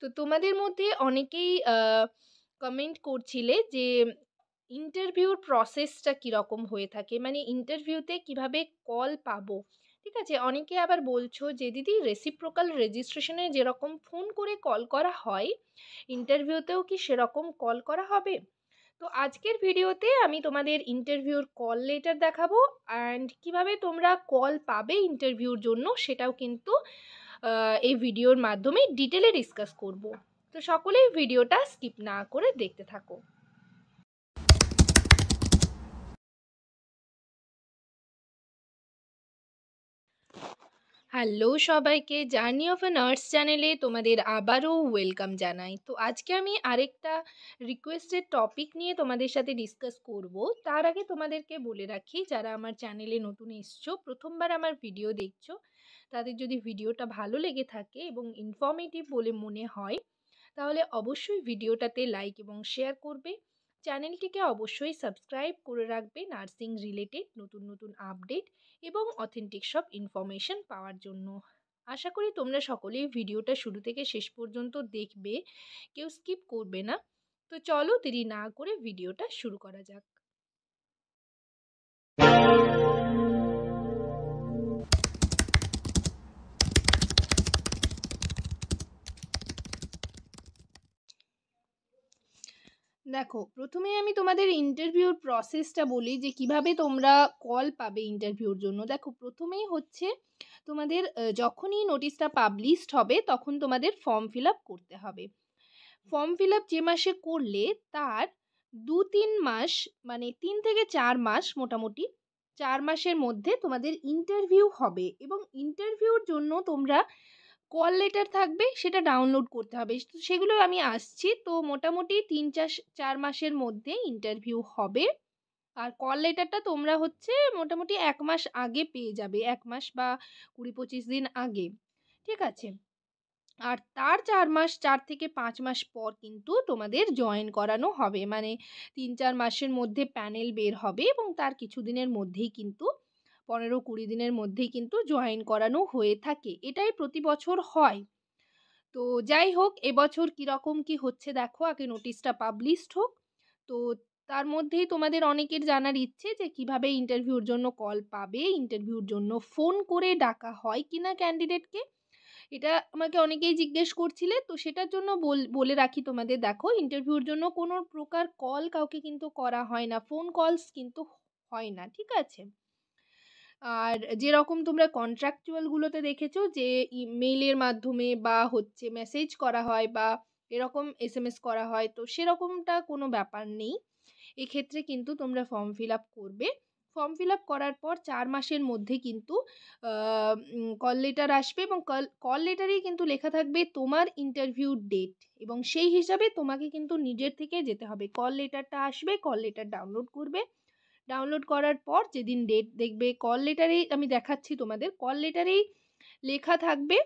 তো তোমাদের মধ্যে অনেকেই কমেন্ট করছিলে যে ইন্টারভিউর প্রসেসটা কীরকম হয়ে থাকে, মানে ইন্টারভিউতে কিভাবে কল পাবো। ঠিক আছে, অনেকে আবার বলছো যে দিদি রেসিপ্রোকাল রেজিস্ট্রেশনে যেরকম ফোন করে কল করা হয় ইন্টারভিউতেও কি সেরকম কল করা হবে। তো আজকের ভিডিওতে আমি তোমাদের ইন্টারভিউর কল লেটার দেখাবো অ্যান্ড কিভাবে তোমরা কল পাবে ইন্টারভিউর জন্য সেটাও কিন্তু এই ভিডিওর মাধ্যমে ডিটেলে ডিসকাস করব। তো সকলেই ভিডিওটা স্কিপ না করে দেখতে থাকো। হ্যালো সবাইকে, জার্নি অফ এ নার্স চ্যানেলে তোমাদের আবারও ওয়েলকাম জানাই। তো আজকে আমি আরেকটা রিকোয়েস্টেড টপিক নিয়ে তোমাদের সাথে ডিসকাস করব। তার আগে তোমাদেরকে বলে রাখি, যারা আমার চ্যানেলে নতুন এসছো, প্রথমবার আমার ভিডিও দেখছো, তাদের যদি ভিডিওটা ভালো লেগে থাকে এবং ইনফর্মেটিভ বলে মনে হয় তাহলে অবশ্যই ভিডিওটাতে লাইক এবং শেয়ার করবে। চ্যানেলটিকে অবশ্যই সাবস্ক্রাইব করে রাখবে নার্সিং রিলেটেড নতুন নতুন আপডেট এবং অথেন্টিক সব ইনফরমেশন পাওয়ার জন্য। আশা করি তোমরা সকলেই ভিডিওটা শুরু থেকে শেষ পর্যন্ত দেখবে, কেউ স্কিপ করবে না। তো চলো দেরি না করে ভিডিওটা শুরু করা যাক। দেখো, প্রথমে আমি তোমাদের ইন্টারভিউর প্রসেসটা বলি যে কিভাবে তোমরা কল পাবে ইন্টারভিউর জন্য। দেখো, প্রথমেই হচ্ছে তোমাদের যখনই নোটিশটা পাবলিশড হবে তখন তোমাদের ফর্ম ফিল আপ করতে হবে। ফর্ম ফিল আপ যে মাসে করলে তার 2-3 মাস, মানে 3 থেকে 4 মাস, মোটামুটি 4 মাসের মধ্যে তোমাদের ইন্টারভিউ হবে এবং ইন্টারভিউর জন্য তোমরা কল লেটার থাকবে, সেটা ডাউনলোড করতে হবে। তো সেগুলো আমি আসছি। তো মোটামুটি 3-4 মাসের মধ্যে ইন্টারভিউ হবে। আর কল লেটারটা তোমরা হচ্ছে মোটামুটি 1 মাস আগে পেয়ে যাবে, 1 মাস বা 20-25 দিন আগে। ঠিক আছে, আর তার 4 মাস, 4 থেকে 5 মাস পর কিন্তু তোমাদের জয়েন করানো হবে। মানে 3-4 মাসের মধ্যে প্যানেল বের হবে এবং তার কিছুদিনের মধ্যেই কিন্তু 15-20 দিনের মধ্যেই কিন্তু জয়েন করানো হয়ে থাকে। এটাই প্রতি বছর হয়। তো যাই হোক, এবছর কীরকম কি হচ্ছে দেখো, আগে নোটিশটা পাবলিশড হোক। তো তার মধ্যেই তোমাদের অনেকের জানার ইচ্ছে যে কিভাবে ইন্টারভিউর জন্য কল পাবে, ইন্টারভিউর জন্য ফোন করে ডাকা হয় কিনা ক্যান্ডিডেটকে, এটা আমাকে অনেকেই জিজ্ঞেস করছিলে। তো সেটার জন্য বলে রাখি তোমাদের, দেখো ইন্টারভিউর জন্য কোনো প্রকার কল কাউকে কিন্তু করা হয় না, ফোন কলস কিন্তু হয় না। ঠিক আছে, আর যেরকম তোমরা কন্ট্রাকচুয়ালগুলোতে দেখেছো যে ইমেইলের মাধ্যমে বা হচ্ছে মেসেজ করা হয় বা এরকম এসএমএস করা হয়, তো সেরকমটা কোনো ব্যাপার নেই। এক্ষেত্রে কিন্তু তোমরা ফর্ম ফিল আপ করবে। ফর্ম ফিল আপ করার পর 4 মাসের মধ্যে কিন্তু কল লেটার আসবে এবং কল লেটারেই কিন্তু লেখা থাকবে তোমার ইন্টারভিউ ডেট এবং সেই হিসাবে তোমাকে কিন্তু নিজের থেকে যেতে হবে। কল লেটারটা আসবে, কল লেটার ডাউনলোড করবে। ডাউনলোড করার পর যেদিন ডেট দেখবে, কল লেটারেই আমি দেখাচ্ছি তোমাদের, কল লেটারেই লেখা থাকবে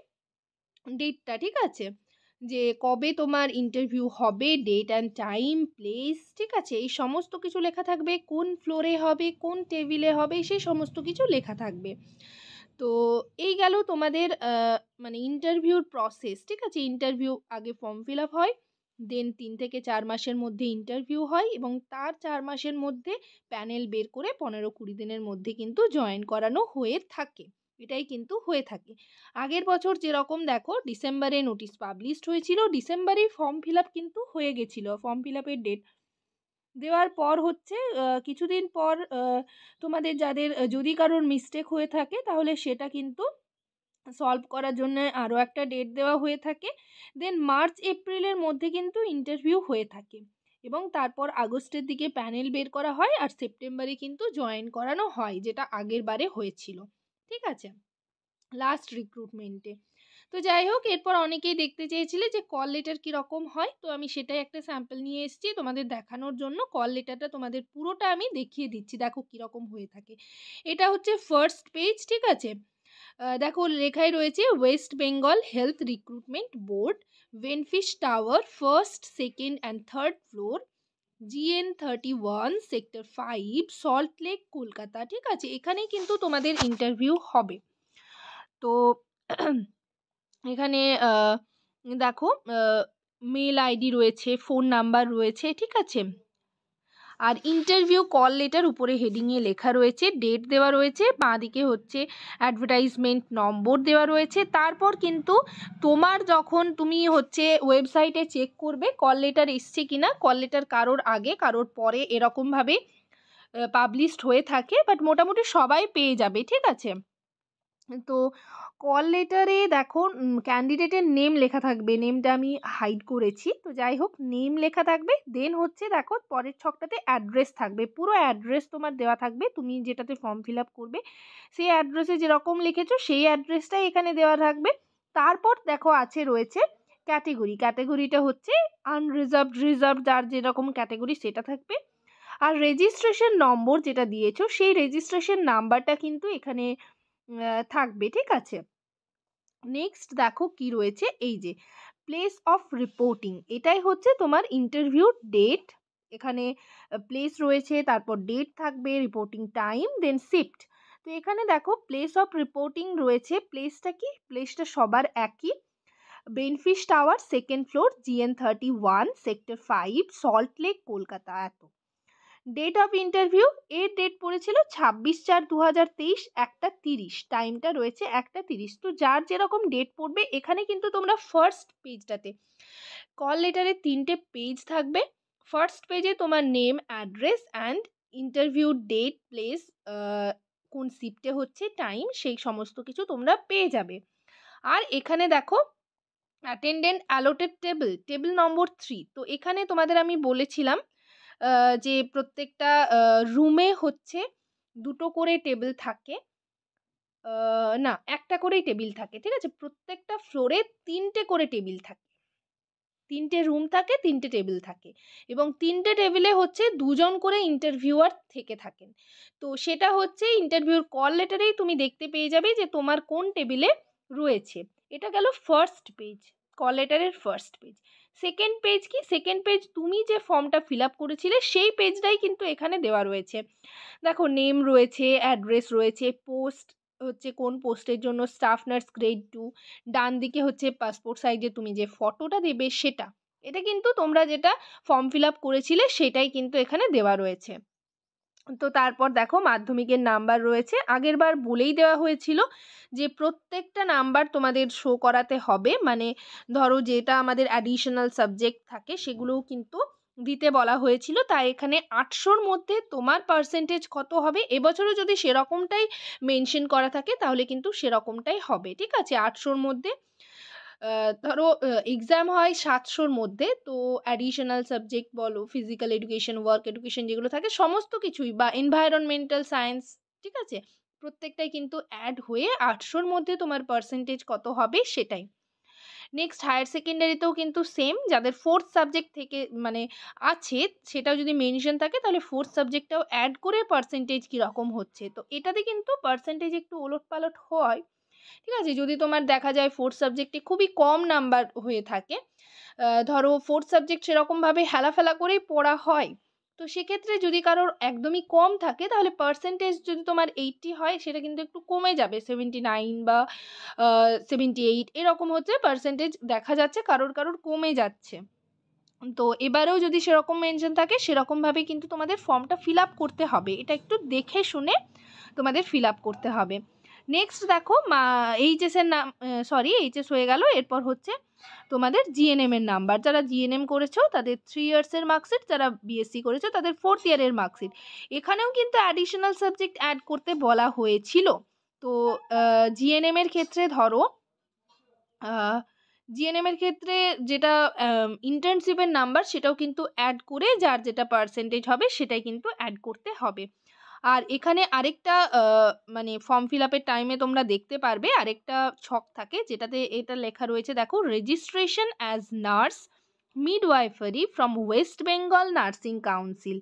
ডেটটা। ঠিক আছে, যে কবে তোমার ইন্টারভিউ হবে, ডেট অ্যান্ড টাইম, প্লেস। ঠিক আছে, এই সমস্ত কিছু লেখা থাকবে, কোন ফ্লোরে হবে, কোন টেবিলে হবে, সেই সমস্ত কিছু লেখা থাকবে। তো এই গেল তোমাদের মানে ইন্টারভিউর প্রসেস। ঠিক আছে, ইন্টারভিউ আগে ফর্ম ফিল আপ হয়, দেন 3 থেকে 4 মাসের মধ্যে ইন্টারভিউ হয় এবং তার 4 মাসের মধ্যে প্যানেল বের করে 15-20 দিনের মধ্যে কিন্তু জয়েন করানো হয়ে থাকে। এটাই কিন্তু হয়ে থাকে। আগের বছর যেরকম দেখো ডিসেম্বরে নোটিশ পাবলিশড হয়েছিল, ডিসেম্বরেই ফর্ম ফিল আপ কিন্তু হয়ে গেছিলো। ফর্ম ফিল আপের ডেট দেওয়ার পর হচ্ছে কিছুদিন পর তোমাদের যাদের যদি কারোর মিস্টেক হয়ে থাকে তাহলে সেটা কিন্তু সলভ করার জন্য আরও একটা ডেট দেওয়া হয়ে থাকে। দেন মার্চ এপ্রিলের মধ্যে কিন্তু ইন্টারভিউ হয়ে থাকে এবং তারপর আগস্টের দিকে প্যানেল বের করা হয় আর সেপ্টেম্বরে কিন্তু জয়েন করানো হয়, যেটা আগের বারে হয়েছিল। ঠিক আছে, লাস্ট রিক্রুটমেন্টে। তো যাই হোক, এরপর অনেকেই দেখতে চেয়েছিলে যে কল লেটার কীরকম হয়, তো আমি সেটাই একটা স্যাম্পল নিয়ে এসেছি তোমাদের দেখানোর জন্য। কল লেটারটা তোমাদের পুরোটা আমি দেখিয়ে দিচ্ছি, দেখো কীরকম হয়ে থাকে। এটা হচ্ছে ফার্স্ট পেজ। ঠিক আছে, দেখো লেখাই রয়েছে West Bengal health recruitment board, ভেনফিশ tower, 1st, 2nd and 3rd floor, GN31, sector 5, Salt Lake, Kolkata. ঠিক আছে, এখানেই কিন্তু তোমাদের ইন্টারভিউ হবে। তো এখানে দেখো মেল আইডি রয়েছে, ফোন নাম্বার রয়েছে, ঠিক আছে। আর ইন্টারভিউ কল লেটার উপরে হেডিংয়ে লেখা রয়েছে, ডেট দেওয়া রয়েছে, বাঁদিকে হচ্ছে অ্যাডভার্টাইজমেন্ট নম্বর দেওয়া রয়েছে। তারপর কিন্তু তোমার যখন তুমি হচ্ছে ওয়েবসাইটে চেক করবে কল লেটার এসছে কিনা, কল লেটার কারোর আগে কারোর পরে এরকমভাবে পাবলিশড হয়ে থাকে, বাট মোটামুটি সবাই পেয়ে যাবে, ঠিক আছে। তো কল লেটারে দেখো ক্যান্ডিডেটের নেম লেখা থাকবে, নেমটা আমি হাইড করেছি, তো যাই হোক নেম লেখা থাকবে। দেন হচ্ছে দেখো পরের ছকটাতে অ্যাড্রেস থাকবে, পুরো অ্যাড্রেস তোমার দেওয়া থাকবে, তুমি যেটাতে ফর্ম ফিল আপ করবে সেই অ্যাড্রেসে যেরকম লিখেছো সেই অ্যাড্রেসটাই এখানে দেওয়া থাকবে। তারপর দেখো রয়েছে ক্যাটেগরি, ক্যাটেগরিটা হচ্ছে আনরিজার্ভড, রিজার্ভ, যার যেরকম ক্যাটেগরি সেটা থাকবে। আর রেজিস্ট্রেশন নম্বর যেটা দিয়েছো সেই রেজিস্ট্রেশন নাম্বারটা কিন্তু এখানে থাকবে, ঠিক আছে। নেক্সট দেখো কি রয়েছে, এই যে প্লেস অফ রিপোর্টিং, এটাই হচ্ছে তোমার ইন্টারভিউ ডেট। এখানে প্লেস রয়েছে, তারপর ডেট থাকবে, রিপোর্টিং টাইম, দেন শিফট। তো এখানে দেখো প্লেস অফ রিপোর্টিং রয়েছে, প্লেসটা কি, প্লেসটা সবার একই, Benfish tower, second floor, GN31, sector 5, Salt Lake, Kolkata. এত ডেট অফ ইন্টারভিউ, এর ডেট পড়েছিল 26/4/2023, 1:30, টাইমটা রয়েছে 1:30। তো যার যেরকম ডেট পড়বে, এখানে কিন্তু তোমরা ফার্স্ট পেজটাতে কল লেটারে 3টে পেজ থাকবে। ফার্স্ট পেজে তোমার name, address and interview date, place, কোন শিফটে হচ্ছে, টাইম, সেই সমস্ত কিছু তোমরা পেয়ে যাবে। আর এখানে দেখো অ্যাটেন্ডেন্ট অ্যালোটেড টেবিল, টেবিল নম্বর 3। তো এখানে তোমাদের আমি বলেছিলাম যে প্রত্যেকটা রুমে হচ্ছে 2টো করে টেবিল থাকে, না 1টা করেই টেবিল থাকে, ঠিক আছে। প্রত্যেকটা ফ্লোরে 3টে করে টেবিল থাকে, 3টে রুম থাকে, 3টে টেবিল থাকে, এবং 3টে টেবিলে হচ্ছে 2জন করে ইন্টারভিউয়ার থেকে থাকেন। তো সেটা হচ্ছে ইন্টারভিউর কল লেটারেই তুমি দেখতে পেয়ে যাবে যে তোমার কোন টেবিলে রয়েছে। এটা গেল ফার্স্ট পেজ, কল লেটারের ফার্স্ট পেজ। সেকেন্ড পেজ কি, সেকেন্ড পেজ তুমি যে ফর্মটা ফিল আপ করেছিলে সেই পেজটাই কিন্তু এখানে দেওয়া রয়েছে। দেখো নেম রয়েছে, অ্যাড্রেস রয়েছে, পোস্ট হচ্ছে কোন পোস্টের জন্য, স্টাফ নার্স গ্রেড 2, ডান দিকে হচ্ছে পাসপোর্ট সাইজে তুমি যে ফটোটা দেবে সেটা, এটা কিন্তু তোমরা যেটা ফর্ম ফিল আপ করেছিলে সেটাই কিন্তু এখানে দেওয়া রয়েছে। তো তারপর দেখো মাধ্যমিকের নাম্বার রয়েছে, আগের বার বলেই দেওয়া হয়েছিল যে প্রত্যেকটা নাম্বার তোমাদের শো করাতে হবে, মানে ধরো যেটা আমাদের অ্যাডিশনাল সাবজেক্ট থাকে সেগুলোও কিন্তু দিতে বলা হয়েছিল। তাই এখানে 800-র মধ্যে তোমার পার্সেন্টেজ কত হবে, এবছরও যদি সেরকমটাই মেনশন করা থাকে তাহলে কিন্তু সেরকমটাই হবে, ঠিক আছে। 800-র মধ্যে ধরো এক্সাম হয় 700-র মধ্যে, তো অ্যাডিশনাল সাবজেক্ট বলো, ফিজিক্যাল এডুকেশন, ওয়ার্ক এডুকেশন যেগুলো থাকে সমস্ত কিছুই, বা এনভায়রনমেন্টাল সায়েন্স, ঠিক আছে, প্রত্যেকটাই কিন্তু অ্যাড হয়ে 800-র মধ্যে তোমার পার্সেন্টেজ কত হবে সেটাই। নেক্সট হায়ার সেকেন্ডারিতেও কিন্তু সেম, যাদের ফোর্থ সাবজেক্ট থেকে মানে আছে সেটাও যদি মেনশন থাকে তাহলে ফোর্থ সাবজেক্টটাও অ্যাড করে পার্সেন্টেজ কীরকম হচ্ছে, তো এটাতে কিন্তু পার্সেন্টেজ একটু ওলটপালট হয়, ঠিক আছে। যদি তোমার দেখা যায় ফোর্থ সাবজেক্টে খুবই কম নাম্বার হয়ে থাকে, ধরো ফোর্থ সাবজেক্ট সেরকমভাবে হেলাফেলা করেই পড়া হয়, তো সেক্ষেত্রে যদি কারোর একদমই কম থাকে তাহলে পার্সেন্টেজ যদি তোমার 80 হয় সেটা কিন্তু একটু কমে যাবে, 79 বা 78 এরকম হচ্ছে পার্সেন্টেজ দেখা যাচ্ছে কারোর কারোর কমে যাচ্ছে। তো এবারেও যদি সেরকম মেনশন থাকে সেরকমভাবে কিন্তু তোমাদের ফর্মটা ফিল আপ করতে হবে, এটা একটু দেখে শুনে তোমাদের ফিল আপ করতে হবে। নেক্সট দেখো এইচএসের নাম, এইচএস হয়ে গেল, এরপর হচ্ছে তোমাদের জিএনএম এর নাম্বার, যারা জিএনএম করেছো তাদের 3 ইয়ার্সের মার্কশিট, যারা বিএসসি করেছো তাদের 4th ইয়ারের মার্কশিট। এখানেও কিন্তু অ্যাডিশনাল সাবজেক্ট অ্যাড করতে বলা হয়েছিল। তো জিএনএম এর ক্ষেত্রে ধরো জিএনএম এর ক্ষেত্রে যেটা ইন্টার্নশিপের নাম্বার সেটাও কিন্তু অ্যাড করে যার যেটা পার্সেন্টেজ হবে সেটাই কিন্তু অ্যাড করতে হবে। আর এখানে আরেকটা মানে ফর্ম ফিল আপের টাইমে তোমরা দেখতে পারবে আরেকটা ছক থাকে যেটাতে এটা লেখা রয়েছে, দেখো registration as nurse midwifery from West Bengal nursing council,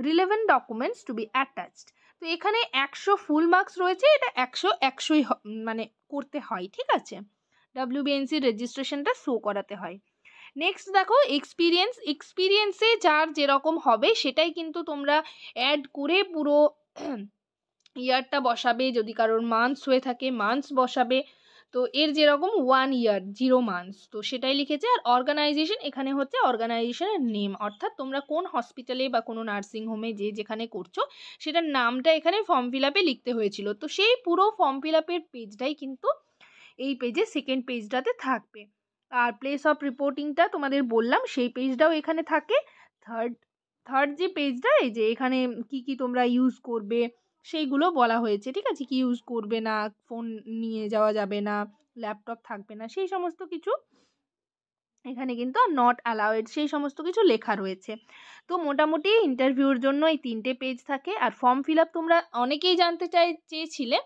relevant documents two B attached. তো এখানে 100 ফুল মার্কস রয়েছে, এটা 100-100ই মানে করতে হয়, ঠিক আছে। WBNC রেজিস্ট্রেশনটা শো করাতে হয়। নেক্সট দেখো এক্সপিরিয়েন্সে যার যেরকম হবে সেটাই কিন্তু তোমরা অ্যাড করে পুরো ইয়ারটা বসাবে, যদি কারোর মান্থস হয়ে থাকে মান্থস বসাবে। তো এর যেরকম 1 ইয়ার 0 মান্থস তো সেটাই লিখেছে। আর অর্গানাইজেশন এখানে হচ্ছে অর্গানাইজেশনের নেম, অর্থাৎ তোমরা কোন হসপিটালে বা কোনো নার্সিং হোমে যেখানে করছো সেটার নামটা এখানে ফর্ম ফিল আপে লিখতে হয়েছিল। তো সেই পুরো ফর্ম ফিল আপের পেজটাই কিন্তু এই পেজে সেকেন্ড পেজটাতে থাকবে। আর প্লেস অফ রিপোর্টিংটা তোমাদের বললাম সেই পেজটাও এখানে থাকে। থার্ড থার্ড যে পেজটা এই যে এখানে কি কি তোমরা ইউজ করবে সেইগুলো বলা হয়েছে, ঠিক আছে, কি ইউজ করবে না, ফোন নিয়ে যাওয়া যাবে না, ল্যাপটপ থাকবে না, সেই সমস্ত কিছু এখানে কিন্তু নট অ্যালাউড সেই সমস্ত কিছু লেখা রয়েছে। তো মোটামুটি ইন্টারভিউর জন্য এই 3টে পেজ থাকে। আর ফর্ম ফিল আপ তোমরা অনেকেই জানতে চেয়েছিলে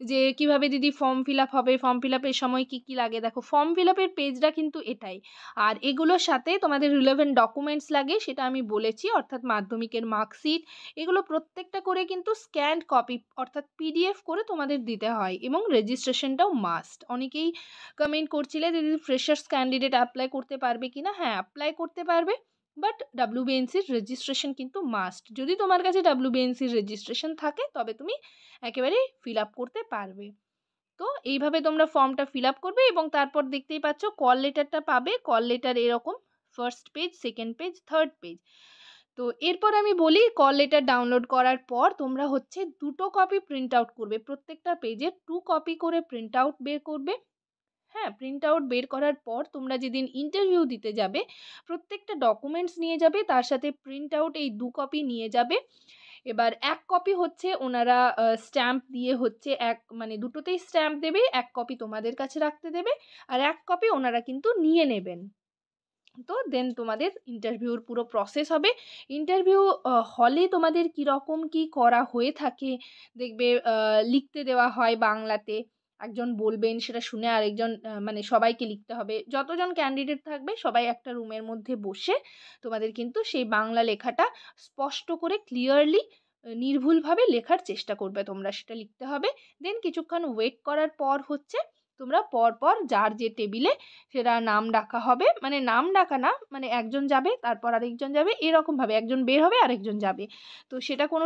যে কিভাবে দিদি ফর্ম ফিল আপ হবে, ফর্ম ফিল আপের সময় কী কী লাগে। দেখো ফর্ম ফিল আপের পেজটা কিন্তু এটাই। আর এগুলোর সাথে তোমাদের রিলেভেন্ট ডকুমেন্টস লাগে, সেটা আমি বলেছি, অর্থাৎ মাধ্যমিকের মার্কশিট, এগুলো প্রত্যেকটা করে কিন্তু স্ক্যান্ড কপি অর্থাৎ পিডিএফ করে তোমাদের দিতে হয়, এবং রেজিস্ট্রেশনটাও মাস্ট। অনেকেই কমেন্ট করছিলে দিদি ফ্রেশার্স ক্যান্ডিডেট অ্যাপ্লাই করতে পারবে কি না। হ্যাঁ, অ্যাপ্লাই করতে পারবে, বাট ডাব্লিউবিএনসির রেজিস্ট্রেশন কিন্তু মাস্ট। যদি তোমার কাছে ডাব্লিউবিএনসির রেজিস্ট্রেশন থাকে তবে তুমি একেবারে ফিল আপ করতে পারবে। তো এইভাবে তোমরা ফর্মটা ফিল আপ করবে, এবং তারপর দেখতেই পাচ্ছ কল লেটারটা পাবে। কল লেটার এরকম first page, second page, third page. তো এরপর আমি বলি কল লেটার ডাউনলোড করার পর তোমরা হচ্ছে 2টো কপি প্রিন্ট আউট করবে, প্রত্যেকটা পেজে 2 কপি করে প্রিন্ট আউট বের করবে। হ্যাঁ, প্রিন্ট আউট বের করার পর তোমরা যেদিন ইন্টারভিউ দিতে যাবে প্রত্যেকটা ডকুমেন্টস নিয়ে যাবে, তার সাথে প্রিন্ট আউট এই 2 কপি নিয়ে যাবে। এবার 1 কপি হচ্ছে ওনারা স্ট্যাম্প দিয়ে হচ্ছে মানে দুটোতেই স্ট্যাম্প দেবে, 1 কপি তোমাদের কাছে রাখতে দেবে, আর 1 কপি ওনারা কিন্তু নিয়ে নেবেন। তো দেন তোমাদের ইন্টারভিউর পুরো প্রসেস হবে। ইন্টারভিউ হলে তোমাদের কীরকম কী করা হয়ে থাকে দেখবে, লিখতে দেওয়া হয় বাংলাতে, একজন বলবেন সেটা শুনে আরেকজন মানে সবাইকে লিখতে হবে। যতজন ক্যান্ডিডেট থাকবে সবাই একটা রুমের মধ্যে বসে তোমাদের কিন্তু সেই বাংলা লেখাটা স্পষ্ট করে ক্লিয়ারলি নির্ভুলভাবে লেখার চেষ্টা করবে, তোমরা সেটা লিখতে হবে। দেন কিছুক্ষণ ওয়েট করার পর হচ্ছে তোমরা পরপর যার যে টেবিলে সেটা নাম ডাকা হবে, মানে নাম ডাকা না, মানে একজন যাবে তারপর আরেকজন যাবে, এরকমভাবে একজন বের হবে আরেকজন যাবে। তো সেটা কোনো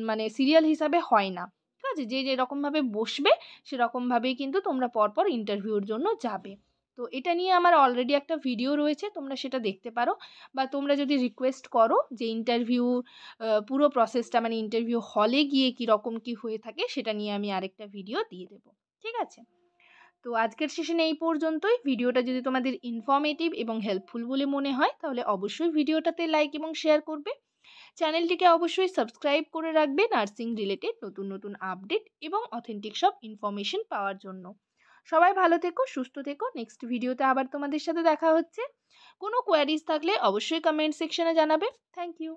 মানে সিরিয়াল হিসাবে হয় না, ঠিক আছে, যে যেরকমভাবে বসবে সেরকমভাবেই কিন্তু তোমরা পরপর ইন্টারভিউর জন্য যাবে। তো এটা নিয়ে আমার অলরেডি একটা ভিডিও রয়েছে, তোমরা সেটা দেখতে পারো, বা তোমরা যদি রিকোয়েস্ট করো যে ইন্টারভিউ পুরো প্রসেসটা মানে ইন্টারভিউ হলে গিয়ে কীরকম কী হয়ে থাকে সেটা নিয়ে আমি আরেকটা ভিডিও দিয়ে দেবো, ঠিক আছে। তো আজকের সেশনে এই পর্যন্তই। ভিডিওটা যদি তোমাদের ইনফরমেটিভ এবং হেল্পফুল বলে মনে হয় তাহলে অবশ্যই ভিডিওটাতে লাইক এবং শেয়ার করবে। চ্যানেলটিকে অবশ্যই সাবস্ক্রাইব করে রাখবে নার্সিং রিলেটেড নতুন নতুন আপডেট এবং অথেন্টিক সব ইনফরমেশন পাওয়ার জন্য। সবাই ভালো থেকো, সুস্থ থেকো। নেক্সট ভিডিওতে আবার তোমাদের সাথে দেখা হচ্ছে। কোনো কোয়ারিজ থাকলে অবশ্যই কমেন্ট সেকশনে জানাবে। Thank you.